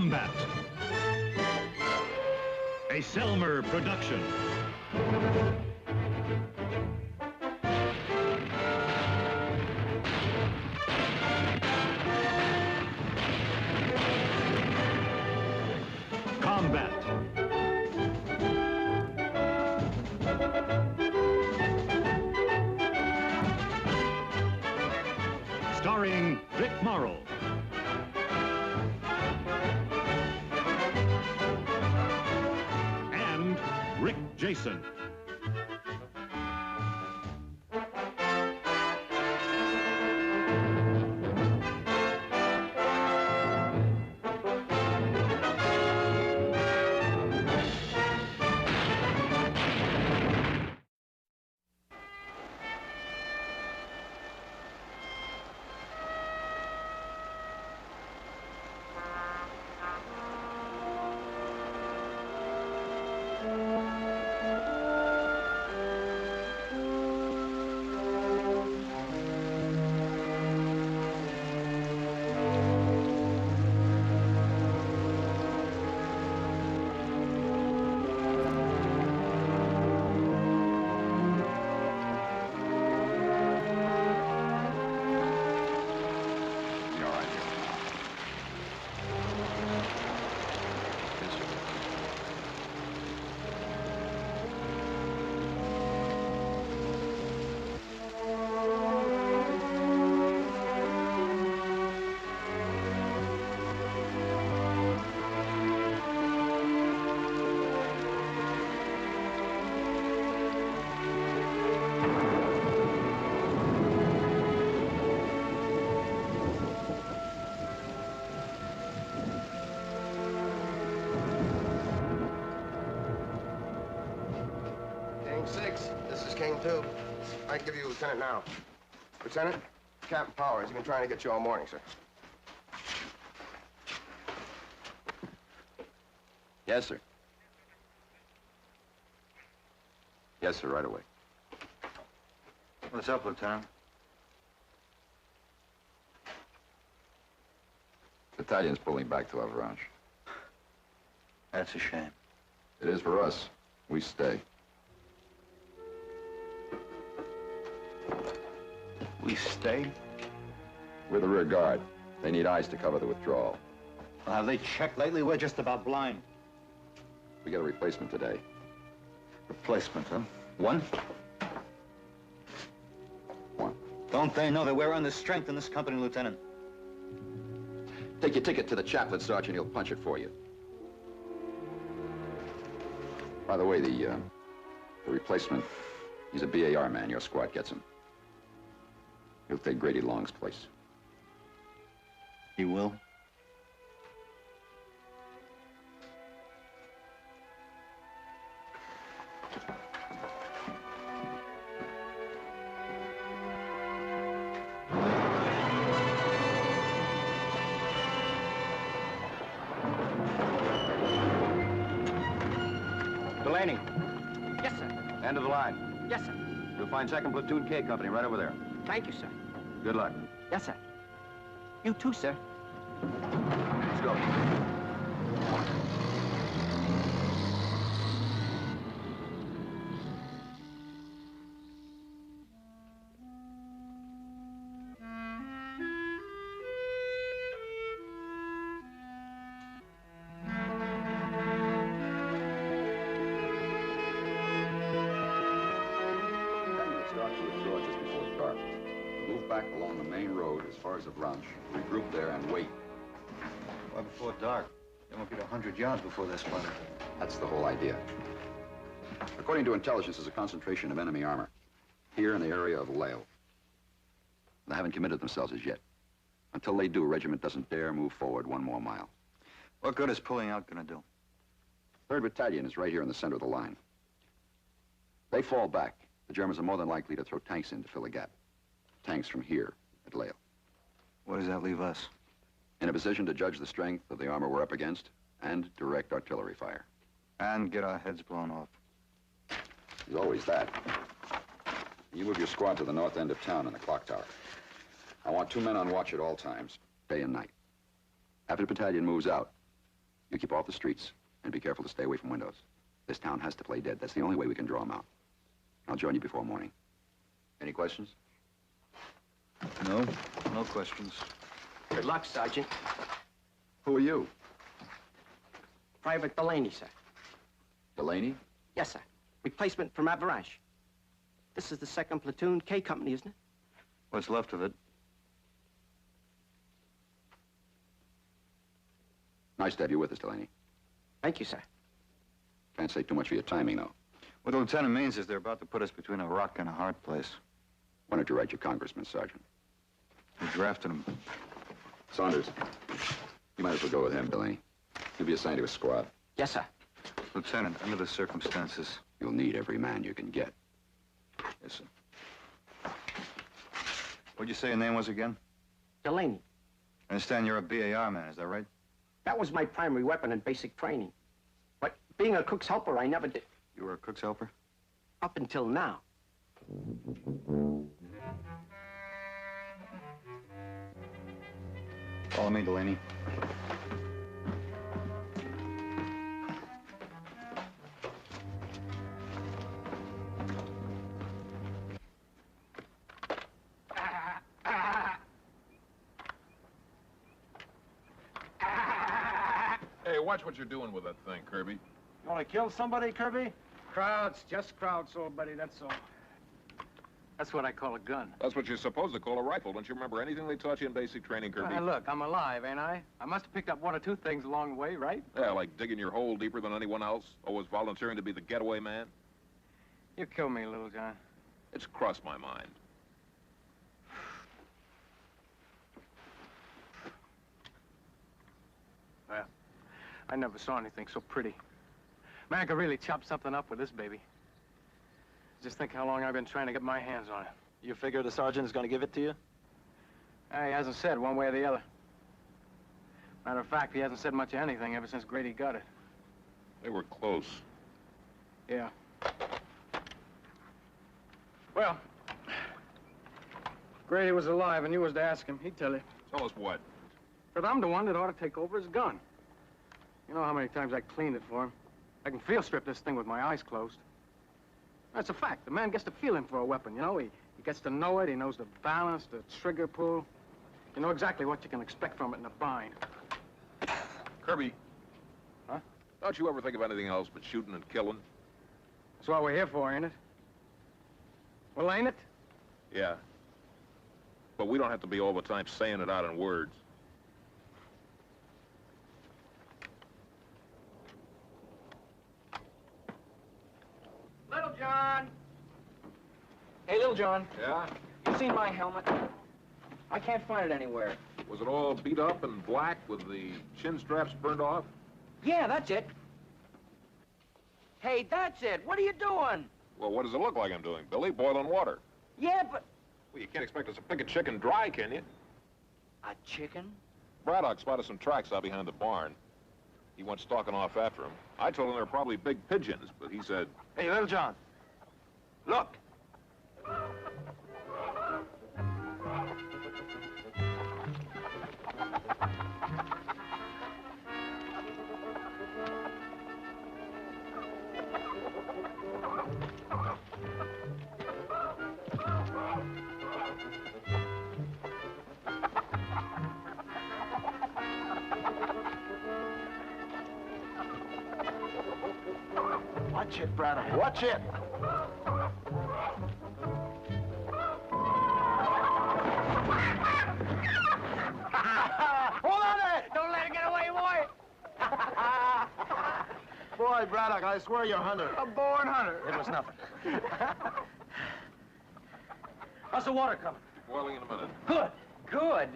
Combat. A Selmer production. Combat. Starring Vic Morrow. And Rick Jason. King 6, this is King 2. I can give you Lieutenant now. Lieutenant, Captain Powers, he's been trying to get you all morning, sir. Yes, sir. Yes, sir, right away. What's up, Lieutenant? Battalion's pulling back to our ranch. That's a shame. It is for us. We stay. We stay? We're the rear guard. They need eyes to cover the withdrawal. Well, have they checked lately? We're just about blind. We get a replacement today. Replacement, huh? One? One. Don't they know that we're under strength in this company, Lieutenant? Take your ticket to the chaplain, Sergeant. He'll punch it for you. By the way, the replacement, he's a BAR man. Your squad gets him. He'll take Grady Long's place. He will? Delaney. Yes, sir. End of the line. Yes, sir. You'll find 2nd Platoon K Company right over there. Thank you, sir. Good luck. Yes, sir. You too, sir. Let's go. Along the main road as far as the ranch. Regroup there and wait. Why before dark? They won't get 100 yards before they're spotted. That's the whole idea. According to intelligence, there's a concentration of enemy armor here in the area of Lael. They haven't committed themselves as yet. Until they do, regiment doesn't dare move forward 1 more mile. What good is pulling out gonna do? 3rd Battalion is right here in the center of the line. They fall back. The Germans are more than likely to throw tanks in to fill a gap. Tanks from here at Lael. Where does that leave us? In a position to judge the strength of the armor we're up against and direct artillery fire. And get our heads blown off. There's always that. You move your squad to the north end of town in the clock tower. I want 2 men on watch at all times, day and night. After the battalion moves out, You keep off the streets and be careful to stay away from windows. This town has to play dead. That's the only way we can draw them out. I'll join you before morning. Any questions? No, no questions. Good luck, Sergeant. Who are you? Private Delaney, sir. Delaney? Yes, sir. Replacement from Avalanche. This is the 2nd Platoon K Company, isn't it? What's left of it? Nice to have you with us, Delaney. Thank you, sir. Can't say too much for your timing, though. What the lieutenant means is they're about to put us between a rock and a hard place. Why don't you write your congressman, Sergeant? We drafted him. Saunders, you might as well go with him, Delaney. He'll be assigned to a squad. Yes, sir. Lieutenant, under the circumstances. You'll need every man you can get. Yes, sir. What'd you say your name was again? Delaney. I understand you're a BAR man, is that right? That was my primary weapon in basic training. But being a cook's helper, I never did. You were a cook's helper? Up until now. Follow me, Delaney. Hey, watch what you're doing with that thing, Kirby. You want to kill somebody, Kirby? Crowds, just crowds, old buddy, that's all. That's what I call a gun. That's what you're supposed to call a rifle. Don't you remember anything they taught you in basic training, Kirby? Look, I'm alive, ain't I? I must have picked up 1 or 2 things along the way, right? Yeah, like digging your hole deeper than anyone else, always volunteering to be the getaway man. You killed me, Little John. It's crossed my mind. Well, I never saw anything so pretty. Man could really chop something up with this baby. Just think how long I've been trying to get my hands on it. You figure the sergeant is going to give it to you? He hasn't said one way or the other. Matter of fact, he hasn't said much of anything ever since Grady got it. They were close. Yeah. Well, Grady was alive and you was to ask him, he'd tell you. Tell us what? But I'm the one that ought to take over his gun. You know how many times I cleaned it for him. I can field strip this thing with my eyes closed. That's a fact. The man gets the feeling for a weapon, you know? He gets to know it, he knows the balance, the trigger pull. You know exactly what you can expect from it in a bind. Kirby. Huh? Don't you ever think of anything else but shooting and killing? That's what we're here for, ain't it? Well, ain't it? Yeah. But we don't have to be all the time saying it out in words. Little John! Hey, Little John. Yeah? You seen my helmet? I can't find it anywhere. Was it all beat up and black with the chin straps burned off? Yeah, that's it. Hey, that's it. What are you doing? Well, what does it look like I'm doing, Billy? Boiling water. Yeah, but... Well, you can't expect us to pick a chicken dry, can you? A chicken? Braddock spotted some tracks out behind the barn. He went stalking off after him. I told him they were probably big pigeons, but he said... Hey, Little John. Look. Watch it, Braddock. Watch it. Hold on there! Don't let it get away, boy! Boy, Braddock, I swear you're a hunter. A born hunter. It was nothing. How's the water coming? Boiling in a minute. Good. Good.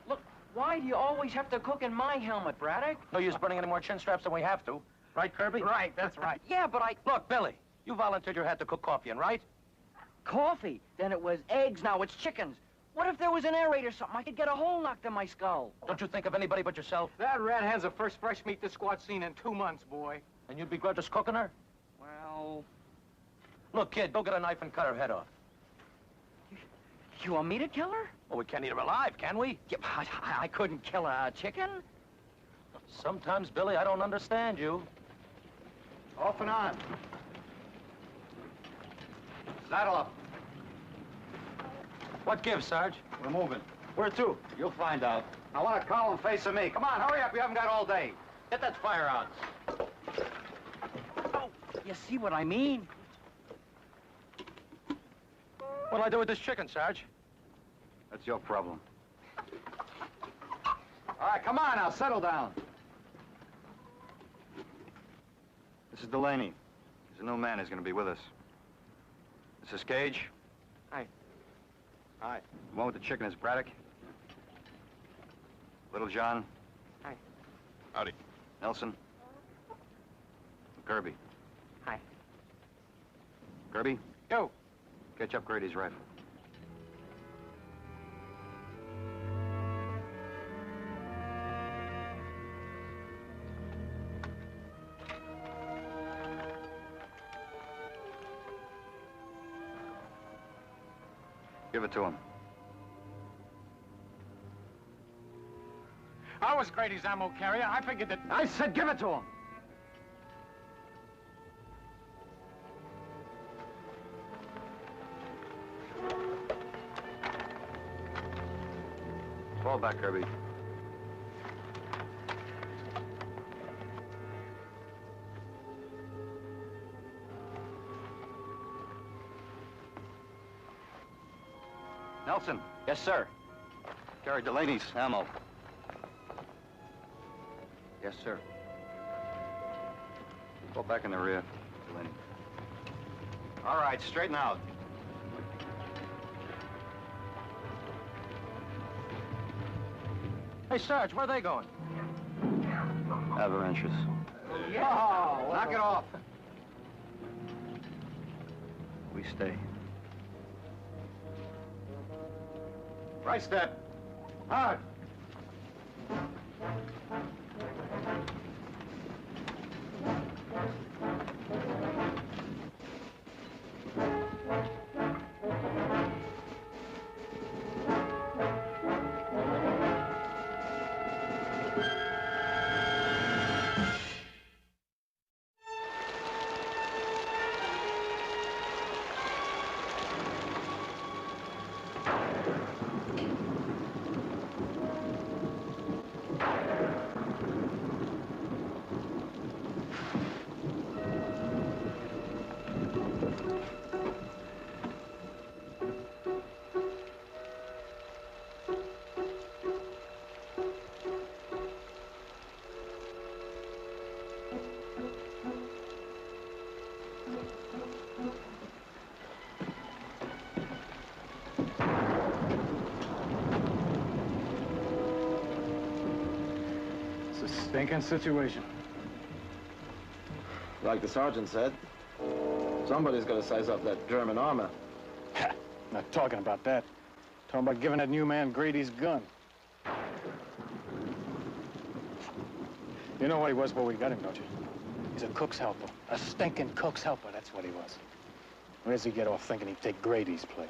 Look, why do you always have to cook in my helmet, Braddock? No use burning any more chin straps than we have to. Right, Kirby? Right, that's right. Yeah, but I... Look, Billy, you volunteered your head to cook coffee in, right? Coffee. Then it was eggs, now it's chickens. What if there was an air raid or something? I could get a hole knocked in my skull. Don't you think of anybody but yourself? That red hand's the first fresh meat this squad's seen in 2 months, boy. And you'd begrudge us cooking her? Well... Look, kid, go get a knife and cut her head off. You want me to kill her? Well, we can't eat her alive, can we? Yeah, I couldn't kill a chicken. Sometimes, Billy, I don't understand you. Off and on. Saddle up. What gives, Sarge? We're moving. Where to? You'll find out. I want a column facing me. Come on, hurry up. We haven't got all day. Get that fire out. Oh, you see what I mean? What'll I do with this chicken, Sarge? That's your problem. All right, come on now. Settle down. This is Delaney. He's a new man. He's going to be with us. This is Cage. Hi. Hi. The one with the chicken is Braddock. Little John. Hi. Howdy. Nelson. And Kirby. Hi. Kirby, Yo. catch up Grady's rifle. Give it to him. I was Grady's ammo carrier. I figured that... I said give it to him! Fall back, Kirby. Nelson, Yes, sir. carry Delaney's ammo. Yes, sir. Fall back in the rear, Delaney. All right, straighten out. Hey, Sarge, where are they going? Avalanches. Yeah. Knock it off. We stay. Right step. Hard. It's a stinking situation. Like the sergeant said, somebody's got to size up that German armor. Not talking about that. Talking about giving that new man Grady's gun. You know what he was before we got him, don't you? He's a cook's helper. A stinking cook's helper, that's what he was. Where does he get off thinking he'd take Grady's place?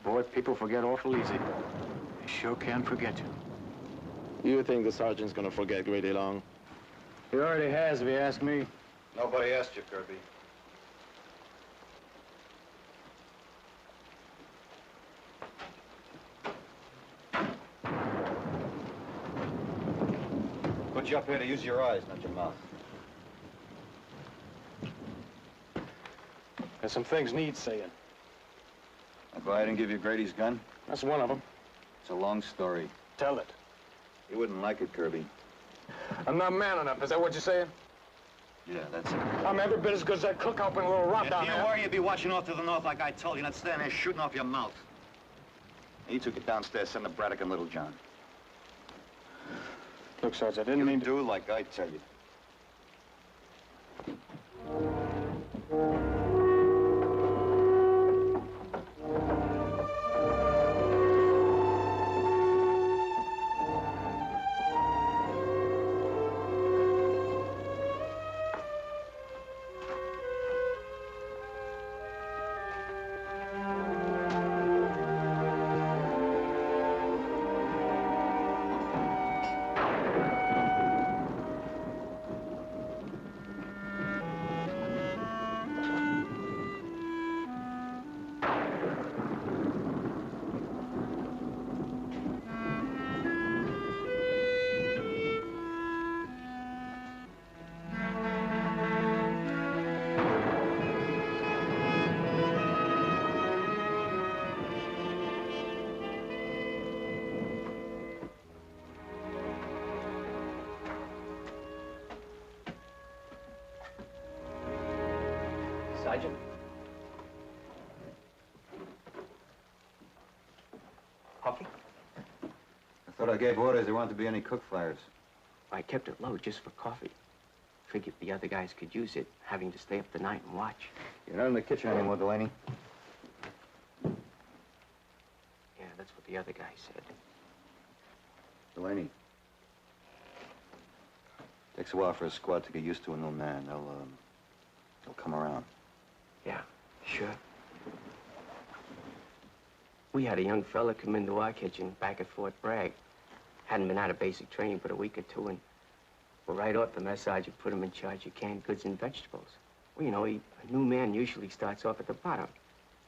Boy, people forget awful easy. They sure can forget you. You think the sergeant's gonna forget Grady Long? He already has, if you ask me. Nobody asked you, Kirby. Put you up here to use your eyes, not your mouth. There's some things need saying. Like why I didn't give you Grady's gun? That's one of them. It's a long story. Tell it. You wouldn't like it, Kirby. I'm not man enough, is that what you're saying? Yeah, that's it. I'm every bit as good as that cook helping a little rock down If you there. were, you'd be watching off to the north like I told you, not standing there shooting off your mouth. He took it downstairs, sent to Braddock and Little John. Look, Sarge, I didn't You mean to... do like I tell you. Sergeant. Coffee? I thought I gave orders there weren't to be any cook fires. I kept it low just for coffee. Figured the other guys could use it, having to stay up the night and watch. You're not in the kitchen anymore, Delaney. Yeah, that's what the other guy said. Delaney. Takes a while for a squad to get used to a new man. They'll come around. Yeah, sure. We had a young fella come into our kitchen back at Fort Bragg. Hadn't been out of basic training but a week or two, and well, right off the mess sergeant put him in charge of canned goods and vegetables. Well, you know, a new man usually starts off at the bottom,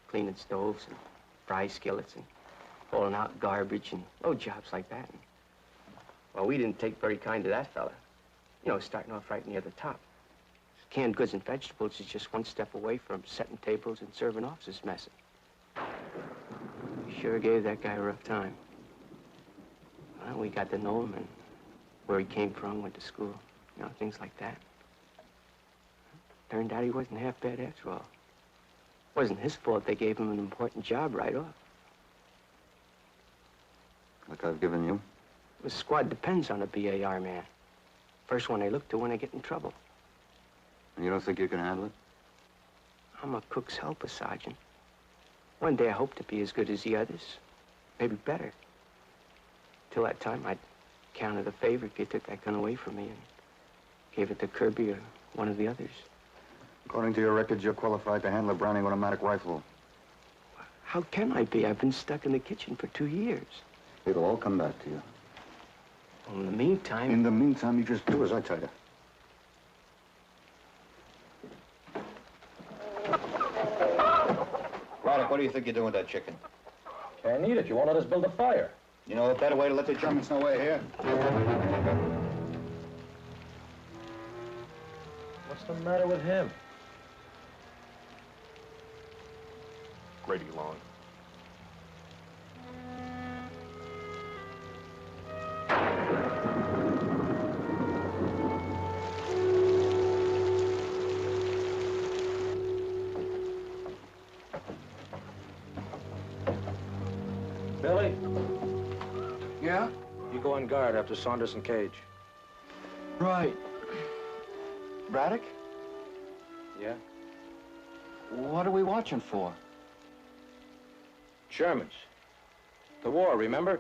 cleaning stoves and fry skillets and hauling out garbage and load jobs like that. And, well, we didn't take very kind to that fella. You know, starting off right near the top. Canned goods and vegetables is just one step away from setting tables and serving officers' messes. We sure gave that guy a rough time. Well, we got to know him and where he came from, went to school, you know, things like that. Turned out he wasn't half bad after all. Wasn't his fault they gave him an important job right off. Like I've given you? The squad depends on a BAR man. First one they look to when they get in trouble. And you don't think you can handle it? I'm a cook's helper, Sergeant. One day I hope to be as good as the others. Maybe better. Till that time, I'd count it a favor if you took that gun away from me and gave it to Kirby or one of the others. According to your records, you're qualified to handle a Browning automatic rifle. How can I be? I've been stuck in the kitchen for 2 years. It'll all come back to you. Well, in the meantime... In the meantime, you just do as I tell you. Braddock, what do you think you're doing with that chicken? Can't eat it. You won't let us build a fire. You know a better way to let the Germans know we're here? What's the matter with him? Grady Long. Billy, Yeah? you go on guard after Saunders and Cage. Right. Braddock? Yeah? What are we watching for? Germans. The war, remember?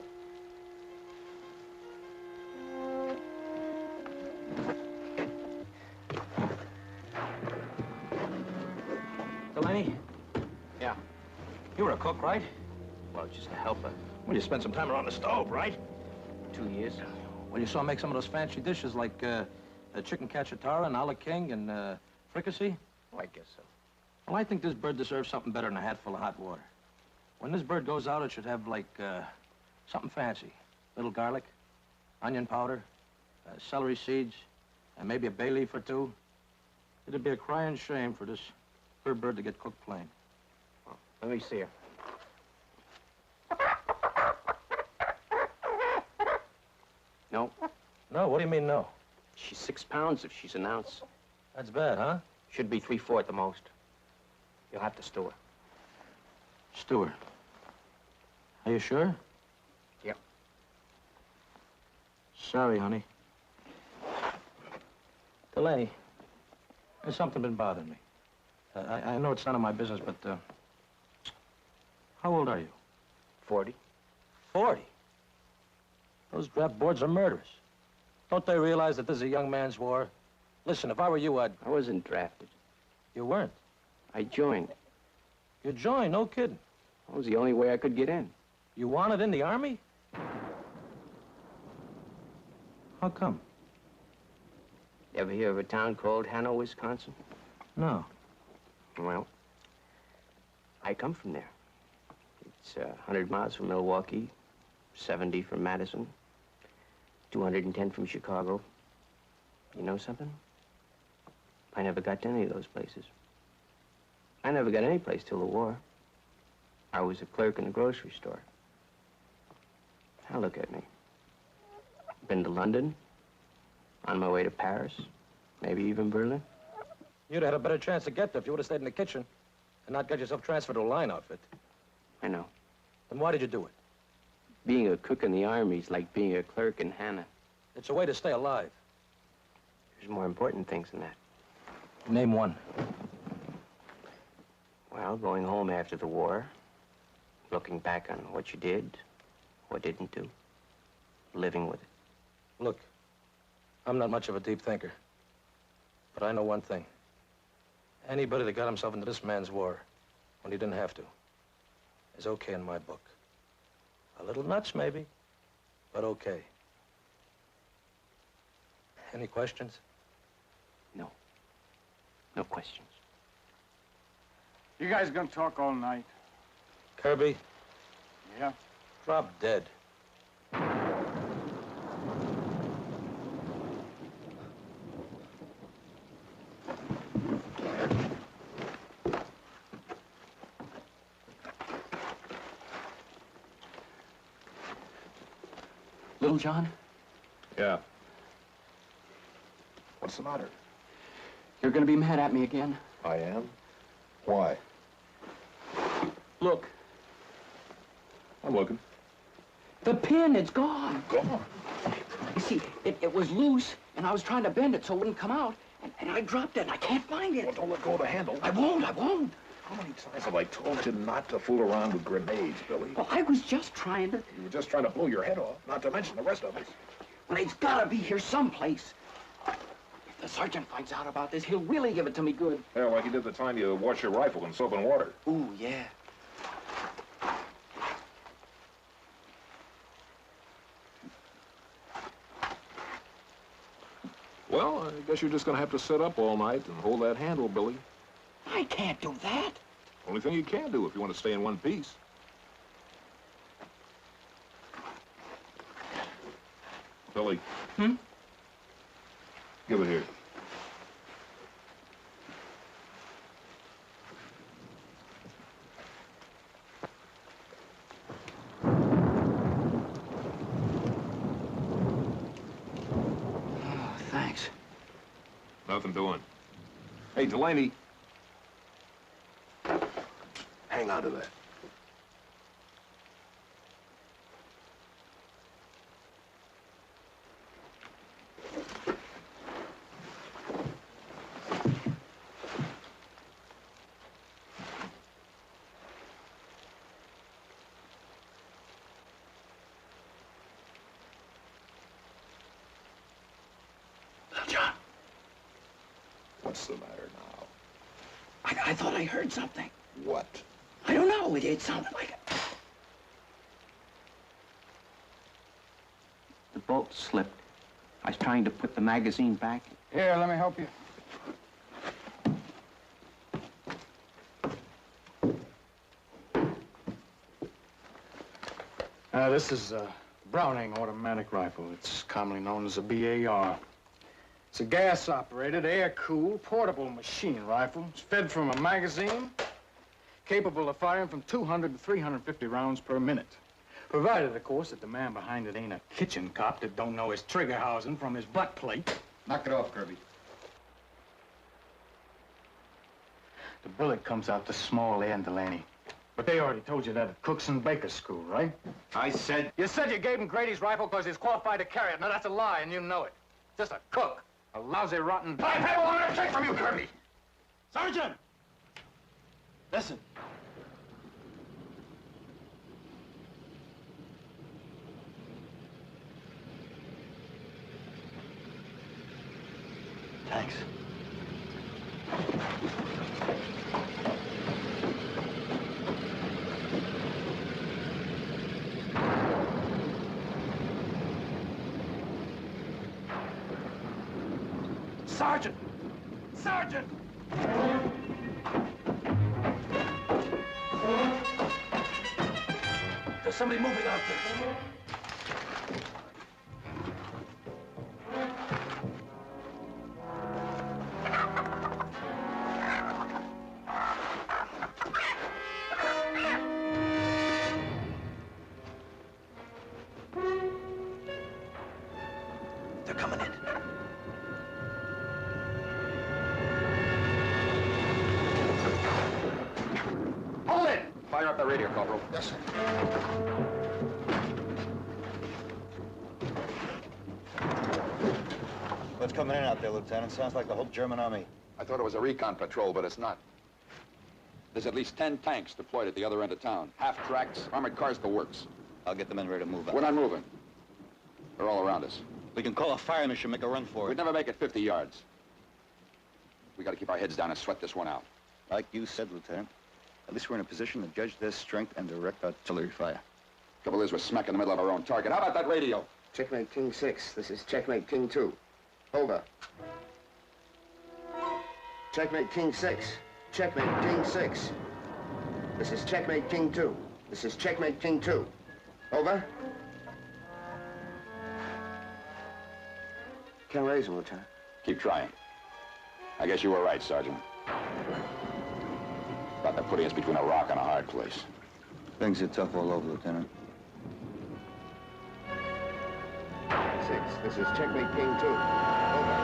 Delaney? Yeah. You were a cook, right? Well, just a helper. Well, you spent some time around the stove, right? 2 years. Well, you saw make some of those fancy dishes like chicken cacciatore and ala king and fricassee? Oh, I guess so. Well, I think this bird deserves something better than a hatful of hot water. When this bird goes out, it should have, like, something fancy. Little garlic, onion powder, celery seeds, and maybe a bay leaf or two. It'd be a crying shame for this bird to get cooked plain. Well, let me see her. No. No, what do you mean, no? She's 6 pounds if she's an ounce. That's bad, huh? Should be 3/4 at the most. You'll have to stew her. Stew her. Are you sure? Yep. Sorry, honey. Delaney, there's something been bothering me. I know it's none of my business, but, how old are you? 40. 40? Those draft boards are murderous. Don't they realize that this is a young man's war? Listen, if I were you, I wasn't drafted. You weren't. I joined. You joined, no kidding. That was the only way I could get in. You wanted in the Army? How come? You ever hear of a town called Hanover, Wisconsin? No. Well, I come from there. It's 100 miles from Milwaukee, 70 from Madison, 210 from Chicago. You know something? I never got to any of those places. I never got any place till the war. I was a clerk in a grocery store. Now look at me. Been to London, on my way to Paris, maybe even Berlin. You'd have had a better chance to get there if you would have stayed in the kitchen and not got yourself transferred to a line outfit. I know. Then why did you do it? Being a cook in the Army is like being a clerk in Hannah. It's a way to stay alive. There's more important things than that. Name one. Well, going home after the war, looking back on what you did, what didn't do, living with it. Look, I'm not much of a deep thinker, but I know one thing. Anybody that got himself into this man's war when he didn't have to is okay in my book. A little nuts, maybe, but okay. Any questions? No. No questions. You guys gonna talk all night? Kirby, Yeah. drop dead. Little John, Yeah. What's the matter? you're gonna be mad at me again. I am? Why? Look, I'm looking. the pin, it's gone. Gone. You see, it was loose, and I was trying to bend it so it wouldn't come out, and I dropped it, and I can't find it. Well, don't let go of the handle. I won't. How many times have I told you not to fool around with grenades, Billy? Well, I was just trying to... You were just trying to blow your head off, not to mention the rest of us. Well, it's gotta be here someplace. If the sergeant finds out about this, he'll really give it to me good. Yeah, like you did the time you washed your rifle in soap and water. Ooh, yeah. Well, I guess you're just gonna have to sit up all night and hold that handle, Billy. I can't do that. Only thing you can do if you want to stay in one piece. Billy. Hmm? Give it here. Oh, thanks. Nothing doing. Hey, Delaney. Hang on to that. Little John, What's the matter now? I thought I heard something. What? I don't know. It sounded like it. The bolt slipped. I was trying to put the magazine back. Here, let me help you. This is a Browning automatic rifle. It's commonly known as a BAR. It's a gas-operated, air-cooled, portable machine rifle. It's fed from a magazine, capable of firing from 200 to 350 rounds per minute. Provided, of course, that the man behind it ain't a kitchen cop that don't know his trigger housing from his butt plate. Knock it off, Kirby. The bullet comes out the small end, Delaney. But they already told you that at Cooks and Bakers School, right? I said... You said you gave him Grady's rifle because he's qualified to carry it. Now, that's a lie, and you know it. Just a cook. A lousy, rotten... I pay a check from you, Kirby! Sergeant! Listen. Thanks. Sergeant! Sergeant! There's somebody moving out there. They're coming in. up the radio, Corporal. Yes, sir. What's coming in out there, Lieutenant? Sounds like the whole German army. I thought it was a recon patrol, but it's not. There's at least 10 tanks deployed at the other end of town. Half-tracks, armored cars, the works. I'll get the men ready to move out. We're not moving. They're all around us. We can call a fire mission, make a run for We'd it. never make it 50 yards. We got to keep our heads down and sweat this one out. Like you said, Lieutenant. At least we're in a position to judge their strength and direct artillery fire. Trouble is, we're smack in the middle of our own target. How about that radio? Checkmate King 6. This is Checkmate King 2. Over. Checkmate King 6. Checkmate King 6. This is Checkmate King 2. This is Checkmate King 2. Over. Can't raise him, Lieutenant. Keep trying. I guess you were right, Sergeant. About to putting us between a rock and a hard place. Things are tough all over, Lieutenant. 6. This is Checkmate King 2. Over.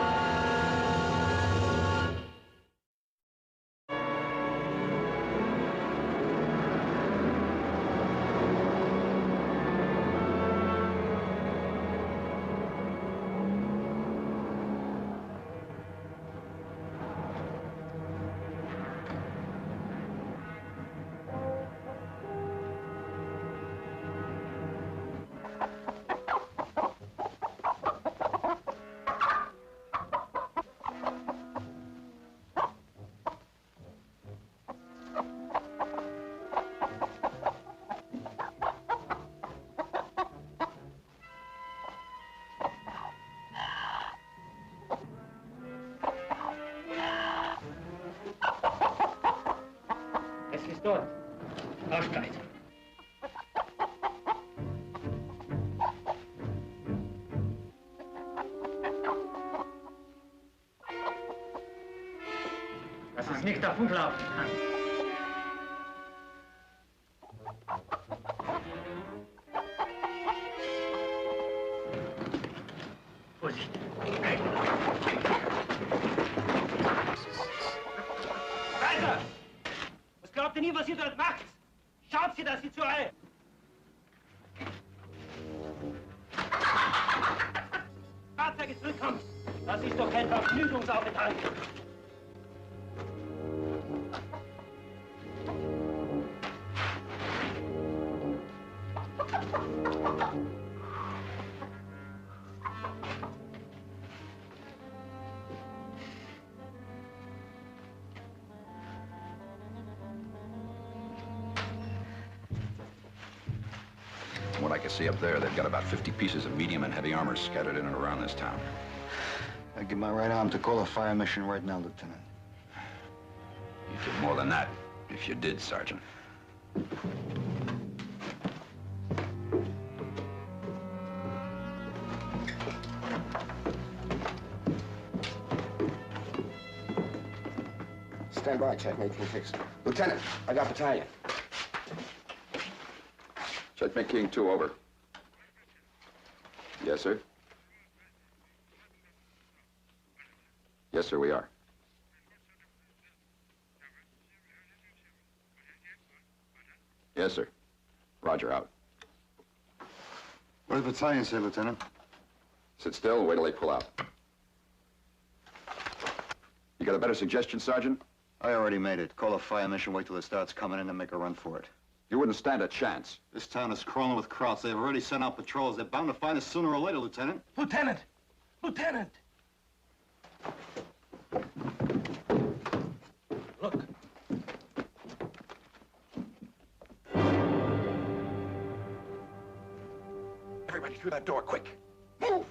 Es ist dort. Aufsteigt. Das ist nicht der Funklauf. Vorsicht. Weiter! Was glaubt ihr nie, was ihr dort macht? Schaut sie, dass sie zu eilt. Fahrzeuge zurückkommt. Das ist doch kein Vergnügungsaufenthalt. From what I can see up there, they've got about 50 pieces of medium and heavy armor scattered in and around this town. I give my right arm to call a fire mission right now, Lieutenant. You did more than that, if you did, Sergeant. Stand by, Checkmate King 6. Lieutenant, I got battalion. Checkmate King 2, over. Yes, sir? Yes, sir, we are. Yes, sir. Roger, out. What does the battalion say, Lieutenant? Sit still and wait till they pull out. You got a better suggestion, Sergeant? I already made it. Call a fire mission, wait till it starts coming in and make a run for it. You wouldn't stand a chance. This town is crawling with Krauts. They've already sent out patrols. They're bound to find us sooner or later, Lieutenant. Lieutenant! Lieutenant! Look. Everybody through that door, quick. Move!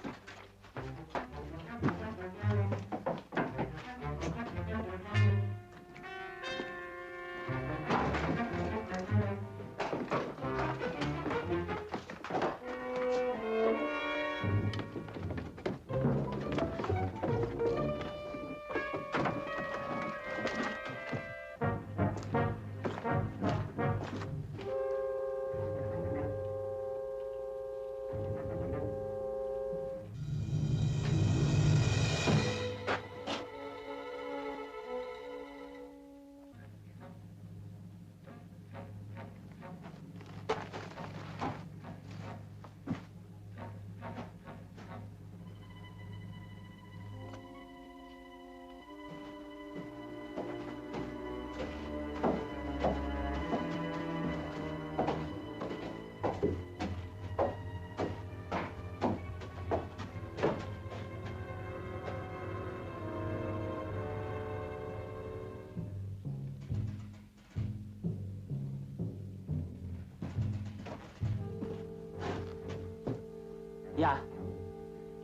Ja.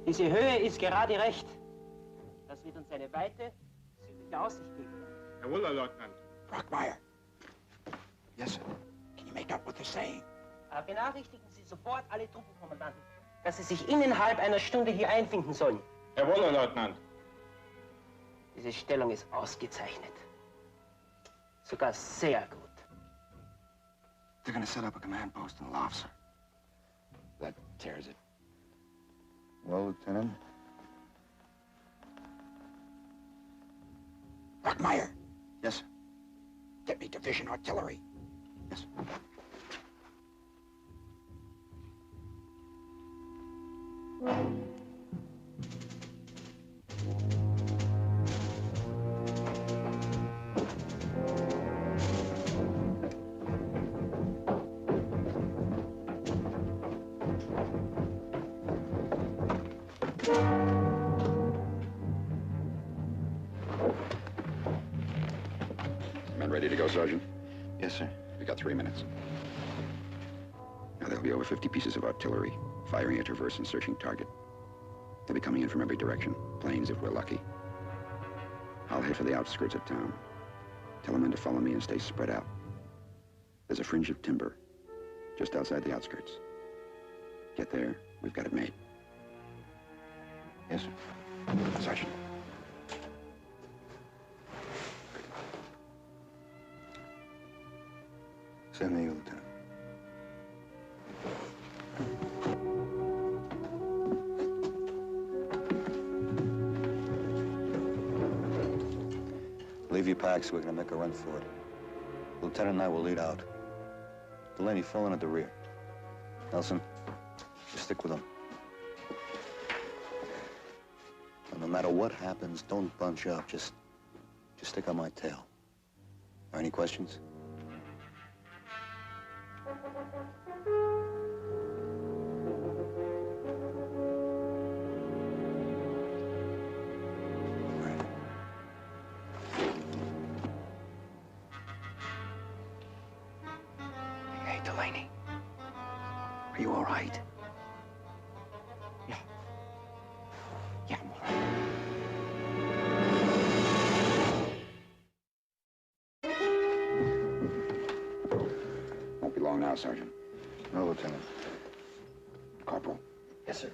Diese Höhe ist gerade recht. Das wird uns eine weite, südliche Aussicht geben. Herr Wuller, Leutnant. Brockmeyer. Yes, sir. Can you make out what they're saying? Benachrichtigen Sie sofort alle Truppenkommandanten, dass sie sich innerhalb einer Stunde hier einfinden sollen. Herr Wuller, Leutnant. Diese Stellung ist ausgezeichnet. Sogar sehr gut. They're gonna set up a command post in Loft, sir. That tears it. Well, Lieutenant? Brockmeyer. Yes, sir. Get me division artillery. Yes, sir. Men ready to go, Sergeant? Yes, sir. We got 3 minutes. Now, there'll be over 50 pieces of artillery, firing a traverse and searching target. They'll be coming in from every direction, planes if we're lucky. I'll head for the outskirts of town. Tell the men to follow me and stay spread out. There's a fringe of timber just outside the outskirts. Get there, we've got it made. Yes, sir. Sergeant. Same to you, Lieutenant. Leave your packs, we're gonna make a run for it. Lieutenant and I will lead out. Delaney, fill in at the rear. Nelson, you stick with them. And no matter what happens, don't bunch up. Just stick on my tail. Any questions? Hey, Delaney. Are you all right? Yeah. Yeah, I'm all right. Won't be long now, Sergeant. No, Lieutenant. Corporal, Yes, sir.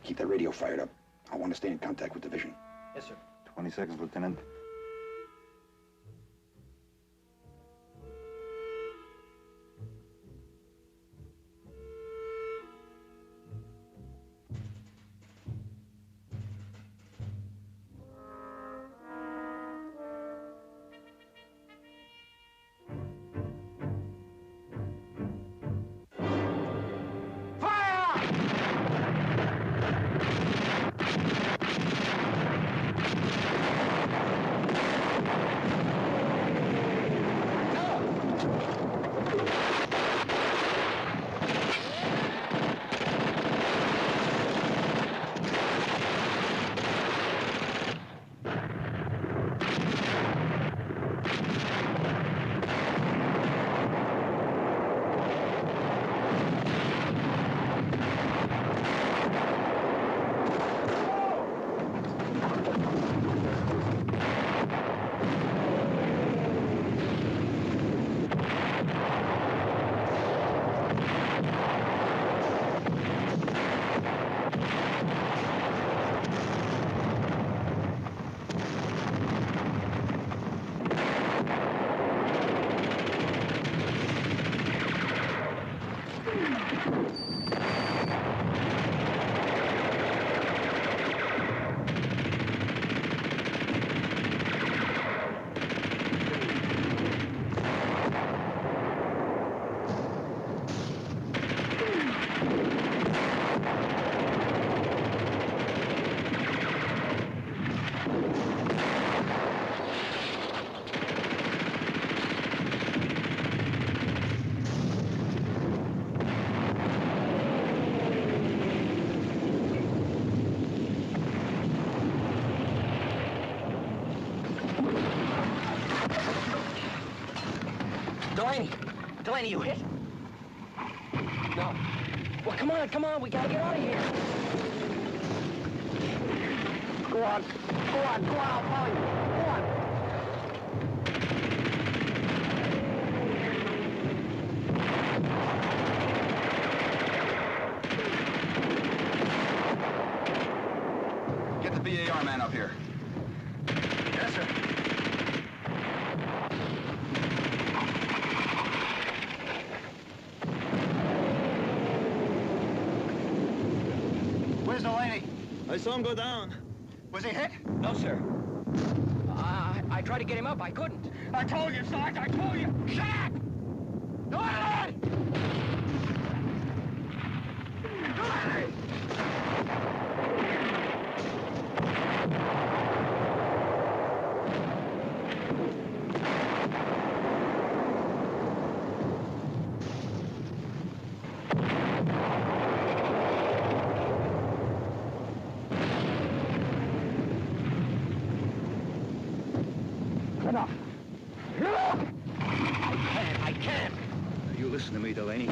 keep that radio fired up. I want to stay in contact with division. Yes, sir. 20 seconds, Lieutenant. Delaney, you hit? No. Well, come on, we gotta get out of here. Go on. Go on, go on, I'll follow you. Go on. Get the VAR man up here. Yes, sir. Where's Delaney? I saw him go down. Was he hit? No, sir. I tried to get him up. I couldn't. I told you, Sarge, I told you! Shut up! Delaney! Delaney! Enough. I can't. You listen to me, Delaney.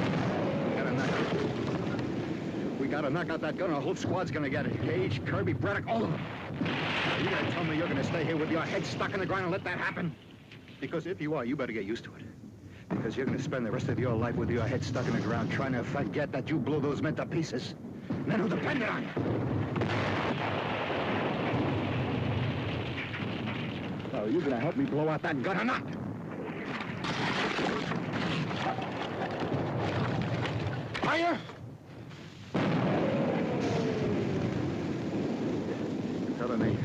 We gotta knock out that gun, or the whole squad's gonna get it. Gage, Kirby, Braddock, all of them. Now, you gotta tell me you're gonna stay here with your head stuck in the ground and let that happen? Because if you are, you better get used to it. Because you're gonna spend the rest of your life with your head stuck in the ground trying to forget that you blew those men to pieces. Men who depended on you. So are you gonna help me blow out that gun or not? Are you? You're telling me.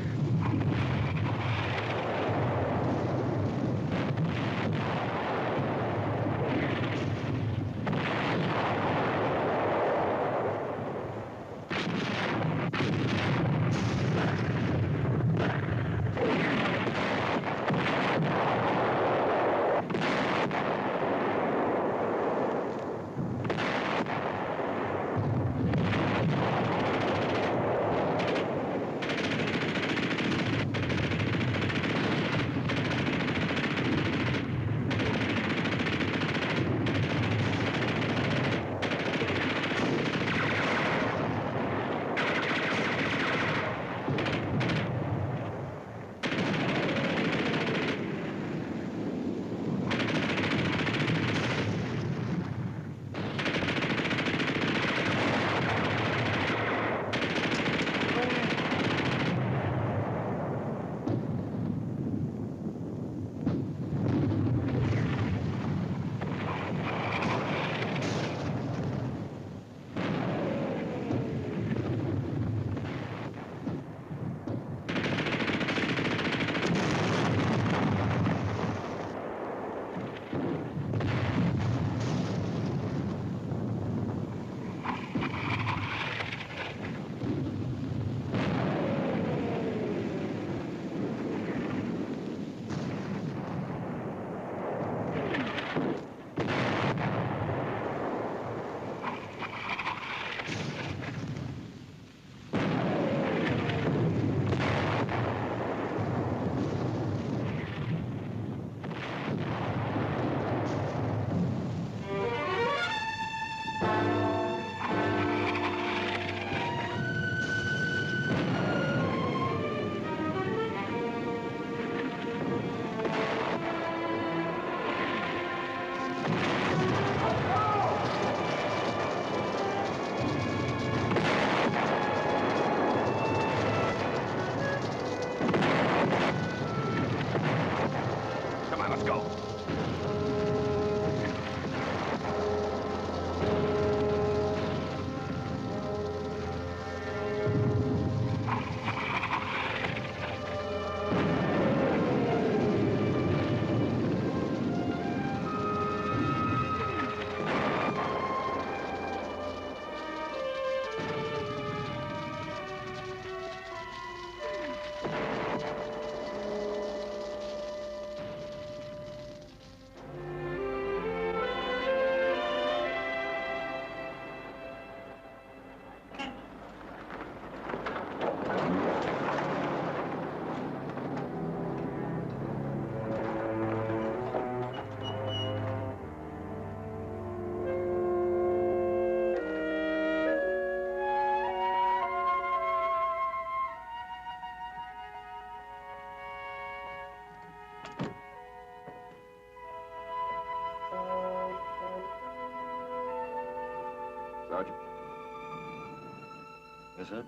sir.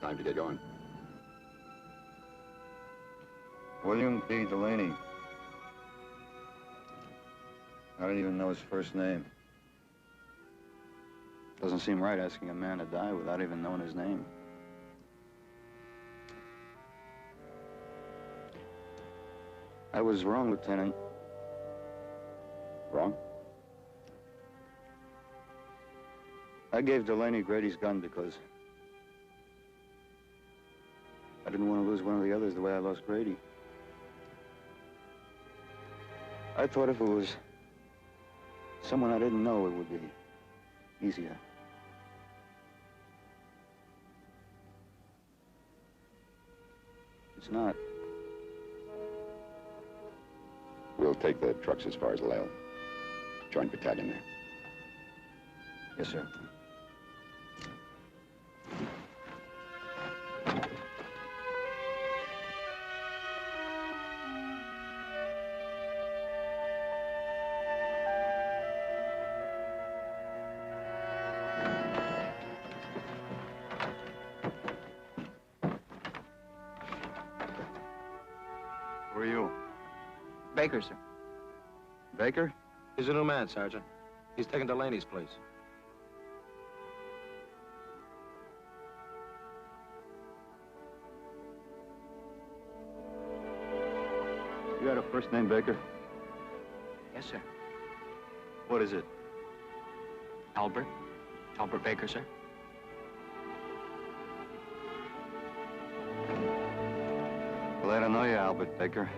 Time to get going. William P. Delaney. I don't even know his first name. Doesn't seem right asking a man to die without even knowing his name. I was wrong, Lieutenant. Wrong? I gave Delaney Grady's gun because I didn't want to lose one of the others the way I lost Grady. I thought if it was someone I didn't know, it would be easier. It's not. We'll take the trucks as far as Lale. Join battalion there. Yes, sir. Who are you? Baker, sir. Baker? He's a new man, Sergeant. He's taking Delaney's place. You got a first name, Baker? Yes, sir. What is it? Albert. Albert Baker, sir. Glad to know you, Albert Baker.